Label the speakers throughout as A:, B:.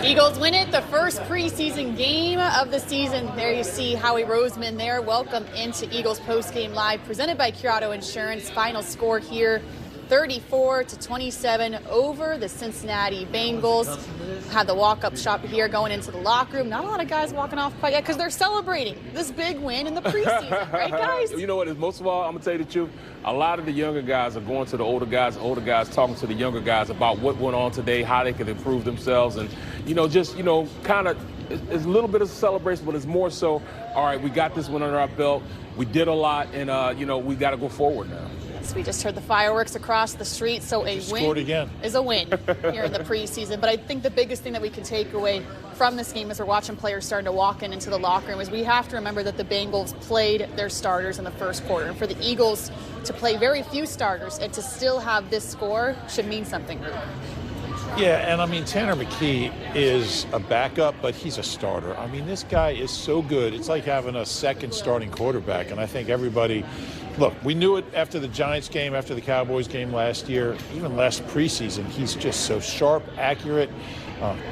A: Eagles win it, the first preseason game of the season. There you see Howie Roseman there. Welcome into Eagles PostGame Live, presented by Curado Insurance. Final score here, 34-27 over the Cincinnati Bengals. Had the walk-up shot here going into the locker room. Not a lot of guys walking off quite yet because they're celebrating this big win in the preseason, right, guys?
B: You know what? Most of all, I'm going to tell you the truth. A lot of the younger guys are going to the older guys talking to the younger guys about what went on today, how they could improve themselves, and, kind of it's a little bit of a celebration, but it's more so, all right, we got this one under our belt. We did a lot, and, we got to go forward now.
A: We just heard the fireworks across the street, so a win is a win here in the preseason. But I think the biggest thing that we can take away from this game as we're watching players starting to walk into the locker room is we have to remember that the Bengals played their starters in the first quarter. And for the Eagles to play very few starters and to still have this score should mean something, Reuben.
C: Yeah, and I mean, Tanner McKee is a backup, but he's a starter. I mean, this guy is so good. It's like having a second starting quarterback, and I think everybody, look, we knew it after the Giants game, after the Cowboys game last year, even last preseason. He's just so sharp, accurate.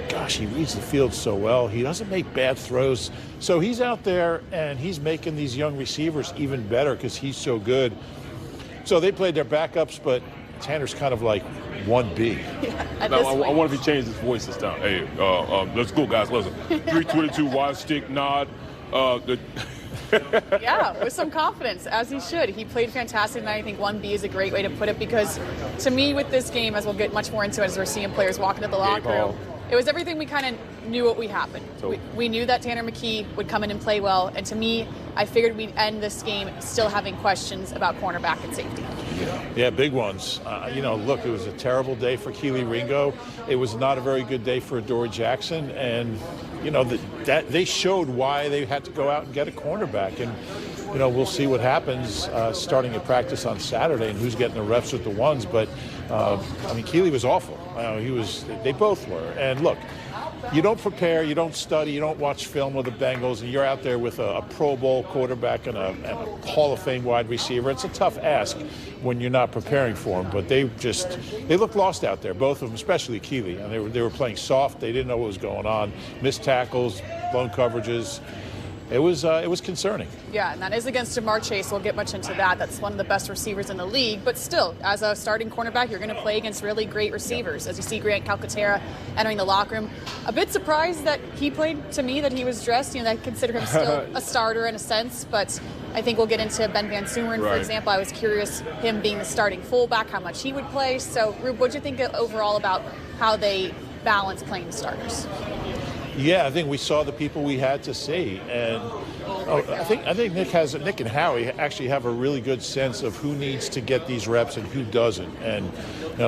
C: Gosh, he reads the field so well. He doesn't make bad throws. So he's out there, and he's making these young receivers even better because he's so good. So they played their backups, but Tanner's kind of like 1B.
A: Yeah,
B: I wonder if he changed his voice this time. Hey, let's go, guys. Listen, 322 wide stick nod.
A: Yeah, with some confidence, as he should. He played fantastic, and I think 1B is a great way to put it because, to me, with this game, as we'll get much more into it as we're seeing players walking to the locker room, it was everything we kind of knew what would happen. We knew that Tanner McKee would come in and play well, and to me, I figured we'd end this game still having questions about cornerback and safety.
C: Yeah, big ones. Look, it was a terrible day for Keely Ringo. It was not a very good day for Adoree Jackson, and that they showed why they had to go out and get a cornerback. And we'll see what happens starting at practice on Saturday and who's getting the reps with the ones. But Keely was awful. They both were. And look, you don't prepare, you don't study, you don't watch film with the Bengals, and you're out there with a Pro Bowl quarterback and a Hall of Fame wide receiver. It's a tough ask when you're not preparing for them, but they looked lost out there, both of them, especially Keely. And they were playing soft. They didn't know what was going on. Missed tackles, blown coverages. It was concerning.
A: Yeah, and that is against Jamar Chase. We'll get much into that. That's one of the best receivers in the league. But still, as a starting cornerback, you're going to play against really great receivers. As you see Grant Calcaterra entering the locker room. A bit surprised that he played, to me, that he was dressed. I consider him still a starter in a sense. But I think we'll get into Ben Van Sumeren, for example. I was curious, him being the starting fullback, how much he would play. So, Rube, what do you think overall about how they balance playing the starters?
C: Yeah, I think we saw the people we had to see, and I think Nick and Howie actually have a really good sense of who needs to get these reps and who doesn't. And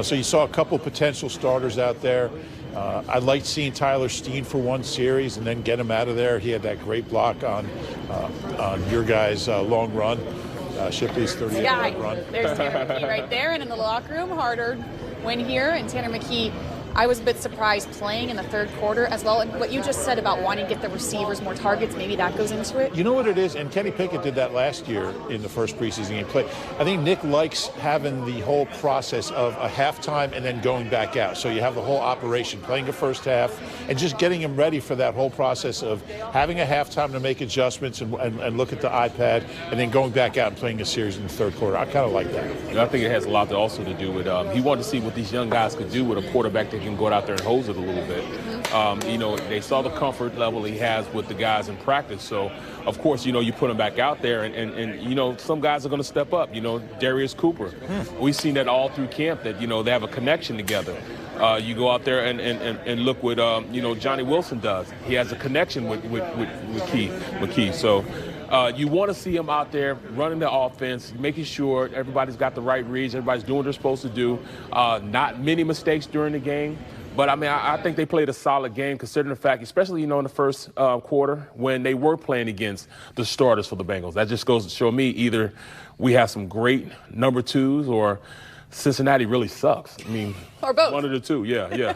C: so you saw a couple potential starters out there. I liked seeing Tyler Steen for one series and then get him out of there. He had that great block on your guy's long run, Shipley's 38-yard run.
A: There's Tanner McKee right there, and in the locker room, hard-earned win here, and Tanner McKee, I was a bit surprised playing in the third quarter as well. And what you just said about wanting to get the receivers more targets, maybe that goes into it.
C: You know what it is? And Kenny Pickett did that last year in the first preseason game play. I think Nick likes having the whole process of a halftime and then going back out. So you have the whole operation, playing the first half, and just getting him ready for that whole process of having a halftime to make adjustments and look at the iPad, and then going back out and playing a series in the third quarter. I kind of like that.
B: And I think it has a lot also to do with he wanted to see what these young guys could do with a quarterback that can go out there and hose it a little bit. They saw the comfort level he has with the guys in practice. So, of course, you put him back out there, and some guys are going to step up. Darius Cooper. We've seen that all through camp that, they have a connection together. You go out there and look what, Johnny Wilson does. He has a connection with McKee. So you want to see him out there running the offense, making sure everybody's got the right reads, everybody's doing what they're supposed to do. Not many mistakes during the game. But, I think they played a solid game considering the fact, especially, in the first quarter when they were playing against the starters for the Bengals. That just goes to show me either we have some great number twos or Cincinnati really sucks.
A: Or both.
B: One of the two, yeah.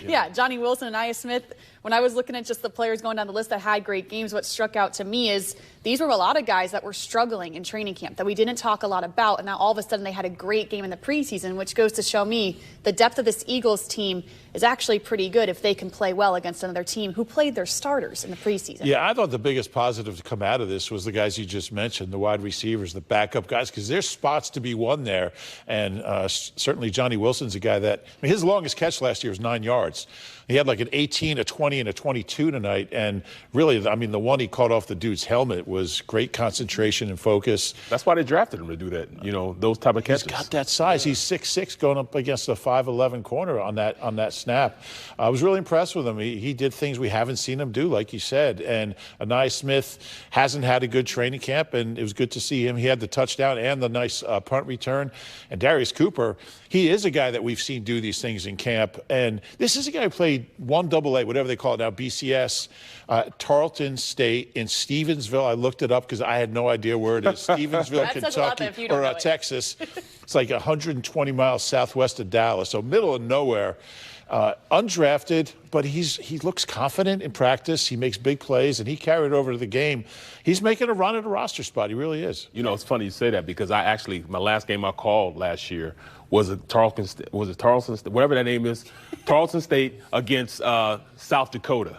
A: Yeah, Johnny Wilson and Nia Smith when I was looking at just the players going down the list that had great games, what struck out to me is these were a lot of guys that were struggling in training camp that we didn't talk a lot about. And now all of a sudden they had a great game in the preseason, which goes to show me the depth of this Eagles team is actually pretty good if they can play well against another team who played their starters in the preseason.
C: Yeah, I thought the biggest positive to come out of this was the guys you just mentioned, the wide receivers, the backup guys, because there's spots to be won there. And certainly Johnny Wilson's a guy that, I mean, his longest catch last year was 9 yards. He had like an 18, a 20, and a 22 tonight. And really, I mean, the one he caught off the dude's helmet was great concentration and focus.
B: That's why they drafted him to do that, those type of catches.
C: He's got that size. He's 6'6", going up against a 5'11" corner on that snap. I was really impressed with him. He did things we haven't seen him do, like you said. And Anai Smith hasn't had a good training camp, and it was good to see him. He had the touchdown and the nice punt return. And Darius Cooper, he is a guy that we've seen do these things in camp. And this is a guy who played 1AA, whatever they call it now, BCS, Tarleton State in Stevensville. I looked it up because I had no idea where it is. Stevensville, Kentucky, or Texas. It's like 120 miles southwest of Dallas, so middle of nowhere. Undrafted, but he looks confident in practice. He makes big plays, and he carried over to the game. He's making a run at a roster spot. He really is.
B: It's funny you say that because my last game I called last year was Tarleton State, whatever that name is, Tarleton State against South Dakota.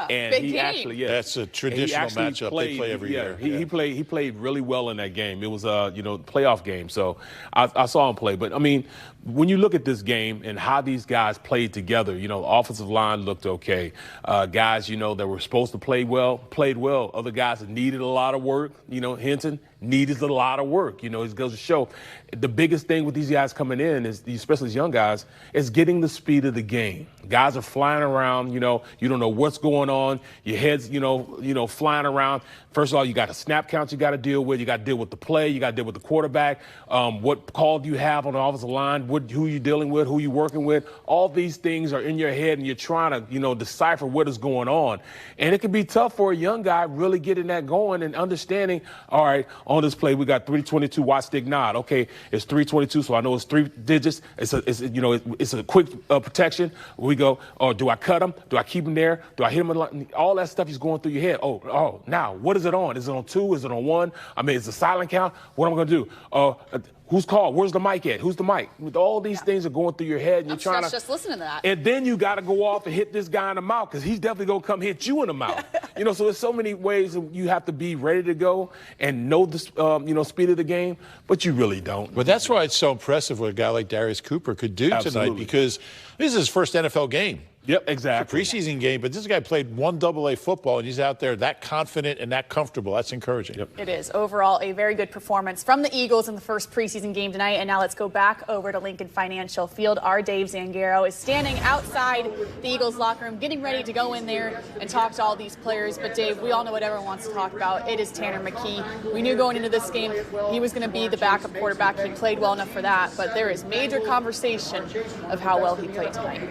B: And
A: big
B: he
A: game.
B: actually,
C: that's a traditional matchup they play every year.
B: He played really well in that game. It was a playoff game, so I saw him play. But I mean, when you look at this game and how these guys played together, the offensive line looked okay. Guys, that were supposed to play well, played well. Other guys that needed a lot of work, Hinton needed a lot of work. It goes to show the biggest thing with these guys coming in is, especially these young guys, is getting the speed of the game. Guys are flying around, you don't know what's going on. Your head's, flying around. First of all, you got a snap count you got to deal with. You got to deal with the play. You got to deal with the quarterback. What call do you have on the offensive line? Who you dealing with? Who you working with? All these things are in your head, and you're trying to, decipher what is going on. And it can be tough for a young guy really getting that going and understanding, all right, on this play, we got 322, watch stick nod. Okay, it's 322, so I know it's 3 digits. It's a quick protection. We go, do I cut him? Do I keep him there? Do I hit him? All that stuff is going through your head. Oh, now, what is it on? Is it on 2? Is it on 1? I mean, it's a silent count. What am I going to do? Who's called? Where's the mic at? Who's the mic? All these things are going through your head, and you're trying to
A: just listen to that.
B: And then you got to go off and hit this guy in the mouth because he's definitely going to come hit you in the mouth. So there's so many ways you have to be ready to go and know the speed of the game, but you really don't.
C: But that's why it's so impressive what a guy like Darius Cooper could do tonight, because this is his first NFL game.
B: Yep, exactly.
C: It's a preseason game, but this guy played 1AA football, and he's out there that confident and that comfortable. That's encouraging.
B: Yep.
A: It is. Overall, a very good performance from the Eagles in the first preseason game tonight. And now let's go back over to Lincoln Financial Field. Our Dave Zangaro is standing outside the Eagles locker room, getting ready to go in there and talk to all these players. But, Dave, we all know what everyone wants to talk about. It is Tanner McKee. We knew going into this game he was going to be the backup quarterback. He played well enough for that. But there is major conversation of how well he played tonight.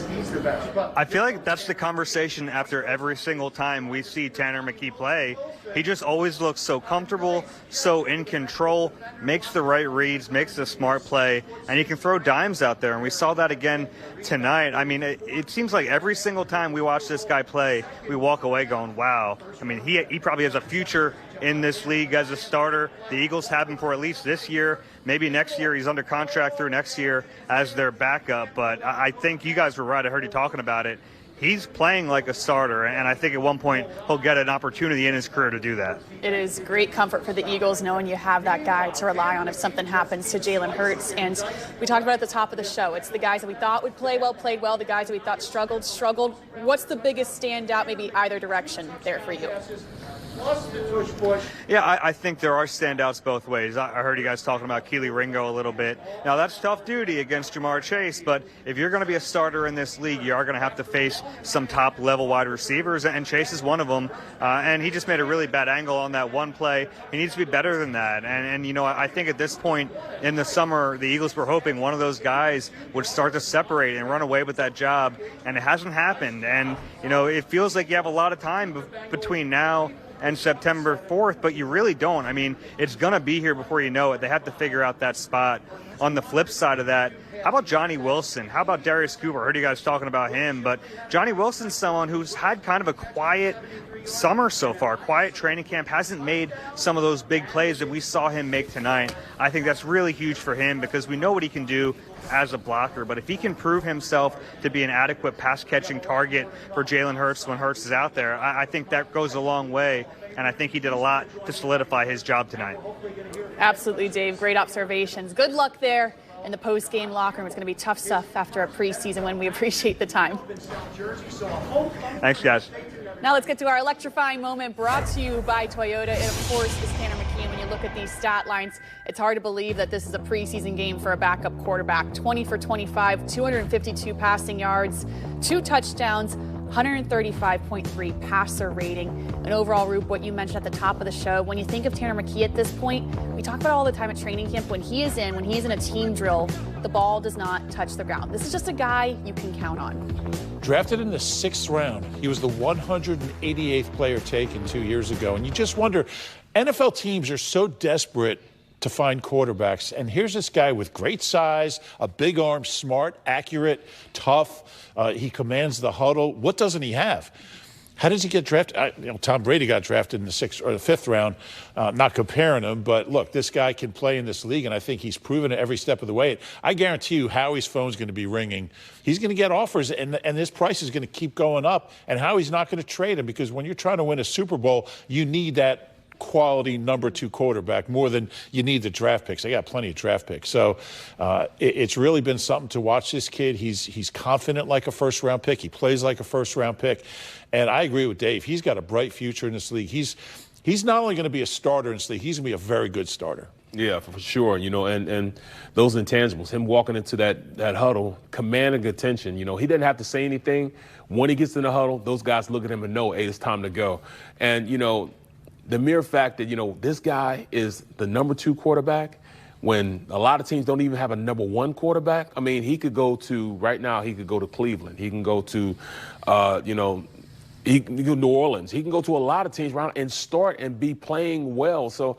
D: I feel like that's the conversation after every single time we see Tanner McKee play. He just always looks so comfortable, so in control, makes the right reads, makes the smart play, and he can throw dimes out there. And we saw that again tonight. I mean, it seems like every single time we watch this guy play, we walk away going, wow. I mean, he probably has a future in this league as a starter. The Eagles have him for at least this year. Maybe next year he's under contract through next year as their backup. But I think you guys were right. I heard you talking about it. He's playing like a starter, and I think at one point he'll get an opportunity in his career to do that.
A: It is great comfort for the Eagles knowing you have that guy to rely on if something happens to Jalen Hurts. And we talked about it at the top of the show. It's the guys that we thought would play well, played well. The guys that we thought struggled. What's the biggest standout, maybe either direction, there for you?
D: Yeah, I think there are standouts both ways. I heard you guys talking about Keely Ringo a little bit. Now, that's tough duty against Jamar Chase, but if you're going to be a starter in this league, you are going to have to face some top-level wide receivers, and Chase is one of them. And he just made a really bad angle on that one play. He needs to be better than that. And I think at this point in the summer, the Eagles were hoping one of those guys would start to separate and run away with that job, and it hasn't happened. And, it feels like you have a lot of time between now and September 4th, but you really don't. I mean, it's going to be here before you know it. They have to figure out that spot. On the flip side of that, How about Johnny Wilson? How about Darius Cooper? I heard you guys talking about him, but Johnny Wilson's someone who's had kind of a quiet summer so far, quiet training camp, hasn't made some of those big plays that we saw him make tonight. I think that's really huge for him because we know what he can do as a blocker, but if he can prove himself to be an adequate pass-catching target for Jalen Hurts when Hurts is out there, I think that goes a long way, and I think he did a lot to solidify his job tonight.
A: Absolutely, Dave. Great observations. Good luck there in the post-game locker room. It's going to be tough stuff after a preseason win. We appreciate the time.
D: Thanks, guys.
A: Now let's get to our electrifying moment brought to you by Toyota. It, of course, is Tanner McKee. And when you look at these stat lines, it's hard to believe that this is a preseason game for a backup quarterback. 20 for 25, 252 passing yards, 2 touchdowns, 135.3 passer rating. And overall, Reuben, what you mentioned at the top of the show, when you think of Tanner McKee at this point, we talk about it all the time at training camp. When he is in a team drill, the ball does not touch the ground. This is just a guy you can count on.
C: Drafted in the 6th round. He was the 188th player taken 2 years ago. And you just wonder, NFL teams are so desperate to find quarterbacks. And here's this guy with great size, a big arm, smart, accurate, tough. He commands the huddle. What doesn't he have? How does he get drafted? Tom Brady got drafted in the 6th or the 5th round. Not comparing him, but look, this guy can play in this league, and I think he's proven it every step of the way. I guarantee you Howie's phone's going to be ringing. He's going to get offers, and this price is going to keep going up, and Howie's not going to trade him because when you're trying to win a Super Bowl, you need that quality number 2 quarterback more than you need the draft picks. They got plenty of draft picks. So it's really been something to watch this kid. He's confident like a first-round pick. He plays like a first-round pick. And I agree with Dave. He's got a bright future in this league. He's not only going to be a starter in this league, he's going to be a very good starter.
B: Yeah, for sure. And those intangibles, him walking into that huddle, commanding attention. He didn't have to say anything. When he gets in the huddle, those guys look at him and know, hey, it's time to go. And, the mere fact that, this guy is the number 2 quarterback when a lot of teams don't even have a number 1 quarterback. I mean, he could go to Cleveland. He can go to, he can go to New Orleans. He can go to a lot of teams around and start and be playing well. So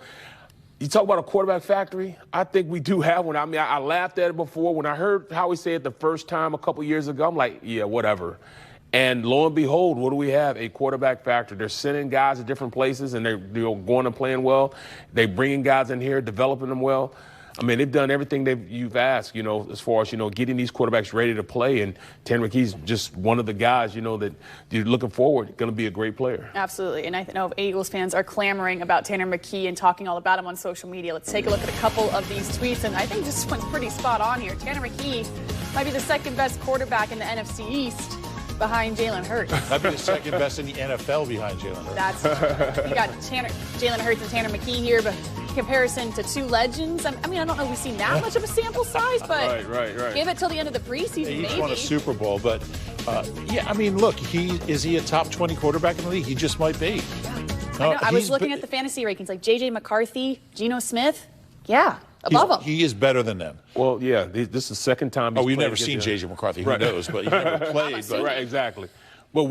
B: you talk about a quarterback factory. I think we do have one. I mean, I laughed at it before. When I heard Howie say it the first time a couple years ago, I'm like, yeah, whatever. And lo and behold, what do we have? A quarterback factor. They're sending guys to different places, and they're going and playing well. They're bringing guys in here, developing them well. I mean, they've done everything you've asked, as far as, getting these quarterbacks ready to play. And Tanner McKee's just one of the guys, that you're looking forward, going to be a great player.
A: Absolutely. And I know Eagles fans are clamoring about Tanner McKee and talking all about him on social media. Let's take a look at a couple of these tweets. And I think this one's pretty spot on here. Tanner McKee might be the 2nd best quarterback in the NFC East, behind Jalen Hurts.
C: That'd be the 2nd best in the NFL behind Jalen Hurts.
A: You got Jalen Hurts and Tanner McKee here, but comparison to 2 legends. I mean, I don't know if we've seen that much of a sample size, but
B: right.
A: Give it till the end of the preseason,
C: They
A: maybe.
C: each won a Super Bowl, but I mean, look, is he a top 20 quarterback in the league? He just might be.
A: Yeah. I was looking at the fantasy rankings, like J.J. McCarthy, Geno Smith. Yeah. Above him.
C: He is better than them.
B: Well, yeah, this is the 2nd time he's
C: we've
B: played
C: never seen J.J. McCarthy.
B: Right.
C: Who knows? But he never played. But.
B: Right, exactly. But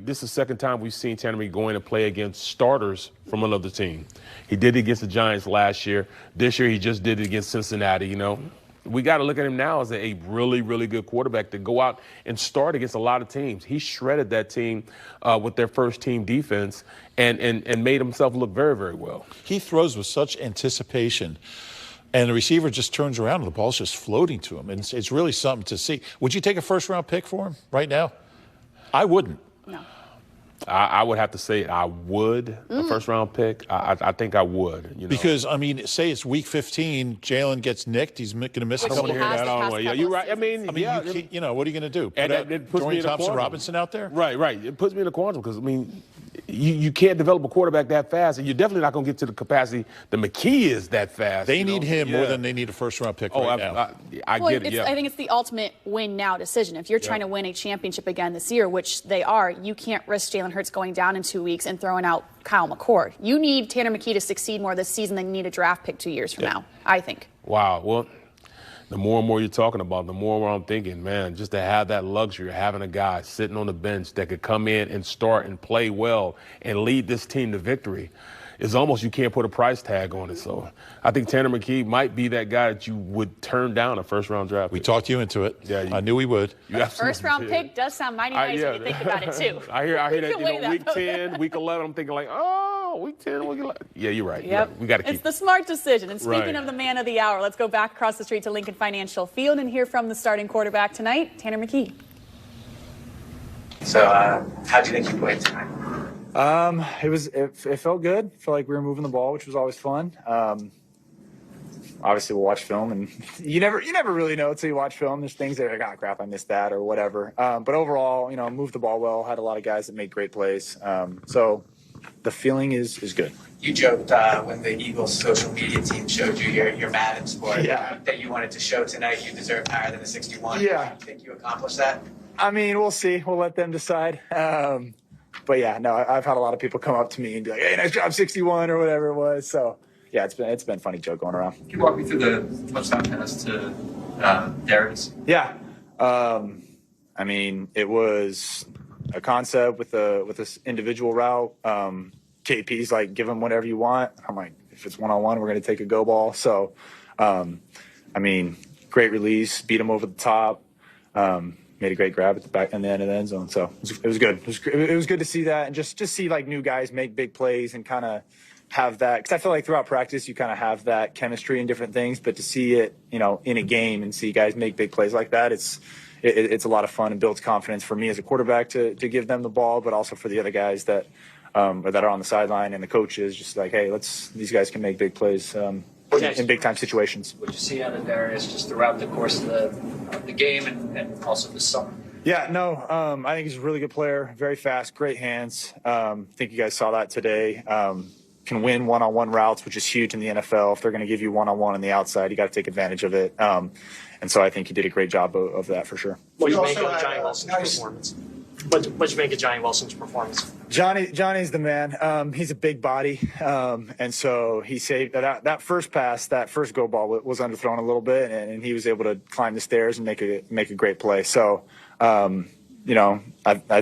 B: this is the 2nd time we've seen Tanner McKee going to play against starters from another team. He did it against the Giants last year. This year he just did it against Cincinnati, We got to look at him now as a really, really good quarterback to go out and start against a lot of teams. He shredded that team with their first-team defense and made himself look very, very well.
C: He throws with such anticipation. And the receiver just turns around and the ball's just floating to him. And it's really something to see. Would you take a first-round pick for him right now? I wouldn't.
A: No.
B: I would have to say I would, a first-round pick. I think I would.
C: Because, I mean, say it's week 15, Jalen gets nicked. He's going to miss a couple.
B: Yeah, you're right. I mean,
C: what are you going to do?
B: And it puts me in a
C: Thompson
B: quandrum.
C: Robinson out there?
B: Right. It puts me in a quandrum because, I mean, you can't develop a quarterback that fast, and you're definitely not going to get to the capacity that McKee is that fast.
C: They need him more than they need a first-round pick right now.
B: I get it,
A: I think it's the ultimate win-now decision. If you're trying to win a championship again this year, which they are, you can't risk Jalen Hurts going down in 2 weeks and throwing out Kyle McCord. You need Tanner McKee to succeed more this season than you need a draft pick 2 years from now, I think.
B: Wow. Well, the more and more you're talking about, the more I'm thinking, man, just to have that luxury of having a guy sitting on the bench that could come in and start and play well and lead this team to victory. it's almost you can't put a price tag on it. So I think Tanner McKee might be that guy that you would turn down a first-round draft.
C: We talked you into it. Yeah, I knew we would.
A: First-round pick does sound mighty nice when you think about it, too.
B: I hear that, week 10, week 11, I'm thinking like, oh, week 10, week 11. Yeah, you're right.
A: Yep.
B: We got to keep
A: It's the smart decision. And speaking of the man of the hour, let's go back across the street to Lincoln Financial Field and hear from the starting quarterback tonight, Tanner McKee.
E: So, how do you think you played tonight?
F: It felt good. Felt like we were moving the ball, which was always fun. Obviously, we'll watch film, and you never really know until you watch film. There's things that are like, oh, crap, I missed that or whatever. But overall, moved the ball well. Had a lot of guys that made great plays. So the feeling is good.
E: You joked when the Eagles social media team showed you your Madden score that you wanted to show tonight. You deserved higher than a 61.
F: Yeah.
E: Do you think you accomplished that?
F: I mean, we'll see. We'll let them decide. But yeah, no, I've had a lot of people come up to me and be like, "Hey, nice job, 61," or whatever it was. So yeah, it's been a funny joke going around.
G: Can you walk me through the touchdown pass to Darius?
F: Yeah, I mean, it was a concept with this individual route. KP's like, give him whatever you want. I'm like, if it's one-on-one, we're going to take a go ball. So, I mean, great release, beat him over the top. Made a great grab at the back and the end of the end zone. So it was good. It was good to see that and just see like new guys make big plays and kind of have that. Because I feel like throughout practice you kind of have that chemistry and different things, but to see it, in a game and see guys make big plays like that, it's a lot of fun and builds confidence for me as a quarterback to give them the ball, but also for the other guys that are on the sideline and the coaches. Just like, hey, these guys can make big plays. In big-time situations.
G: What did you see out of Darius just throughout the course of the game and also the summer?
F: Yeah, no, I think he's a really good player, very fast, great hands. I think you guys saw that today. Can win one-on-one routes, which is huge in the NFL. If they're going to give you one-on-one on the outside, you got to take advantage of it. And so I think he did a great job of that for sure.
H: What did you make of Johnny Wilson's performance? What did you make of Johnny Wilson's performance?
F: Johnny's the man. He's a big body, and so he saved that first pass. That first go ball was underthrown a little bit, and he was able to climb the stairs and make a great play. So, I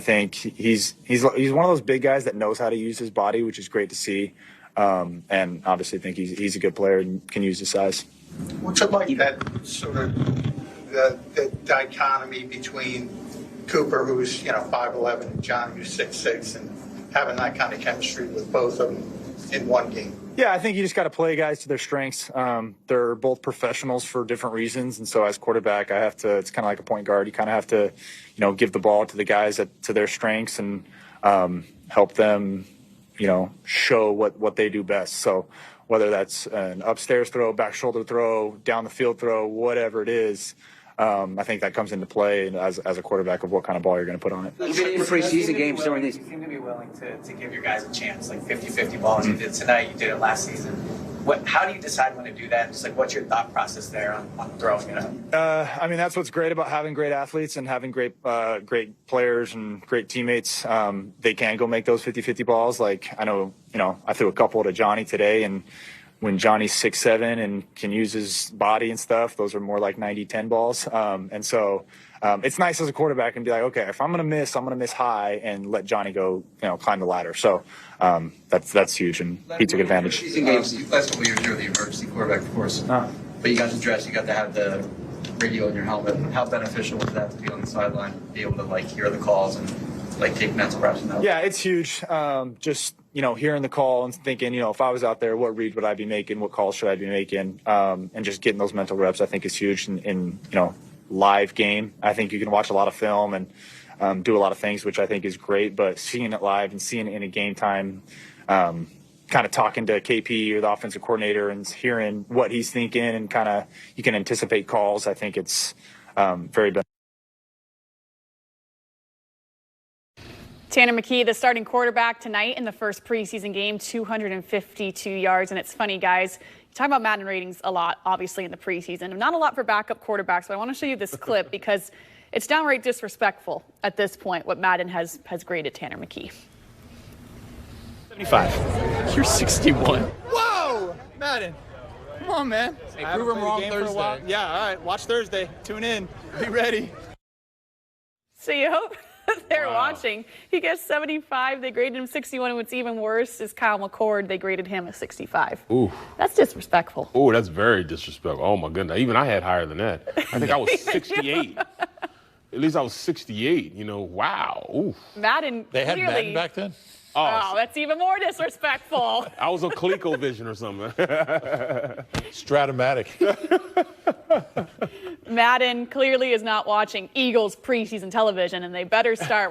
F: think he's one of those big guys that knows how to use his body, which is great to see. And obviously, think he's a good player and can use his size.
I: What's it like that sort of the dichotomy between Cooper, who's 5'11", and John, who's 6'6", and having that kind of chemistry with both of them in one game?
F: Yeah, I think you just got to play guys to their strengths. They're both professionals for different reasons, and so as quarterback, I have to. It's kind of like a point guard. You kind of have to, give the ball to the guys to their strengths and help them, show what they do best. So whether that's an upstairs throw, back shoulder throw, down the field throw, whatever it is. I think that comes into play as a quarterback of what kind of ball you're going to put on it.
E: Even in preseason games during these, you seem to be willing to give your guys a chance, like 50-50 balls. You did tonight, you did it last season. How do you decide when to do that? Just like, what's your thought process there on throwing it up?
F: I mean, that's what's great about having great athletes and having great players and great teammates. They can go make those 50-50 balls. Like, I know, I threw a couple to Johnny today, and when Johnny's 6'7" and can use his body and stuff, those are more like 90-10 balls. And so it's nice as a quarterback and be like, okay, if I'm going to miss high and let Johnny go, climb the ladder. So that's huge, and he took advantage.
G: Season games, last couple of years, you're the emergency quarterback, of course. But you got to dress, you got to have the radio in your helmet. How beneficial was that to be on the sideline, be able to hear the calls and take mental reps?
F: Yeah, it's huge. Just hearing the call and thinking, if I was out there, what read would I be making? What calls should I be making? And just getting those mental reps, I think, is huge in live game. I think you can watch a lot of film and do a lot of things, which I think is great. But seeing it live and seeing it in a game time, kind of talking to KP or the offensive coordinator and hearing what he's thinking and kind of you can anticipate calls, I think it's very beneficial.
A: Tanner McKee, the starting quarterback tonight in the first preseason game, 252 yards. And it's funny, guys, you talk about Madden ratings a lot, obviously, in the preseason. Not a lot for backup quarterbacks, but I want to show you this clip because it's downright disrespectful at this point what Madden has graded Tanner McKee.
J: 75. You're 61.
K: Whoa! Madden. Come on, man.
J: Hey, prove him wrong Thursday.
K: Yeah, all right. Watch Thursday. Tune in. Be ready.
A: So you hope they're watching. He gets 75. They graded him 61. And what's even worse is Kyle McCord. They graded him a 65.
B: Ooh.
A: That's disrespectful.
B: Oh, that's very disrespectful. Oh, my goodness. Even I had higher than that. I think I was 68. At least I was 68. Wow. Ooh.
A: Madden
C: They had
A: clearly,
C: Madden back then?
A: Oh, that's even more disrespectful.
B: I was on ColecoVision or something.
C: Stratomatic.
A: Madden clearly is not watching Eagles preseason television, and they better start